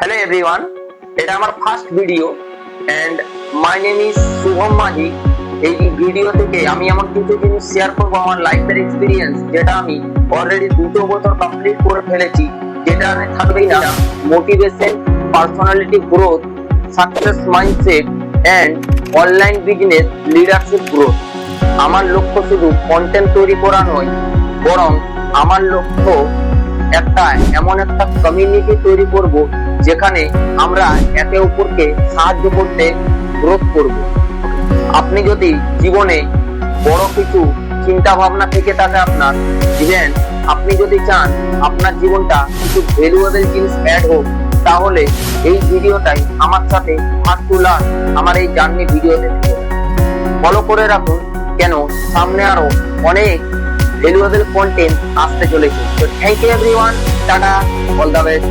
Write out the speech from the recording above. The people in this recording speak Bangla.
হ্যালো এভরিওয়ান, এটা আমার first video and my name is Shubham Majhi. এই ভিডিও থেকে আমি এমন কিছু জিনিস শেয়ার করবো আমার লাইফের এক্সপিরিয়েন্স, যেটা আমি অলরেডি 2 বছর কমপ্লিট করে ফেলেছি। যেটা থাকবেই না motivation, personality growth, success mindset and online business leadership growth. আমার লক্ষ্য শুধু কন্টেন্ট তৈরি করা নয়, বরং আমার লক্ষ্য এমন একটা কমিউনিটি তৈরি করব, যেখানে আমরা একে অপরকে সাহায্য করতে গ্রোথ করব। আপনি যদি জীবনে বড় কিছু চিন্তা ভাবনা থেকে থাকে আপনার, ইভেন আপনি যদি চান আপনার জীবনটা কিছু ভ্যালুয়েবল জিনিস অ্যাড হোক, তাহলে এই ভিডিওটাই আমার সাথে ফার্স্ট টু লাস্ট আমার এই জার্নি ভিডিওতে ফলো করে রাখুন। কেন সামনে আরো অনেক ভ্যালুয়েবল কন্টেন্ট আসতে চলেছে। তো থ্যাংক ইউ এভরিওয়ান, টাটা, অল দ্য বেস্ট।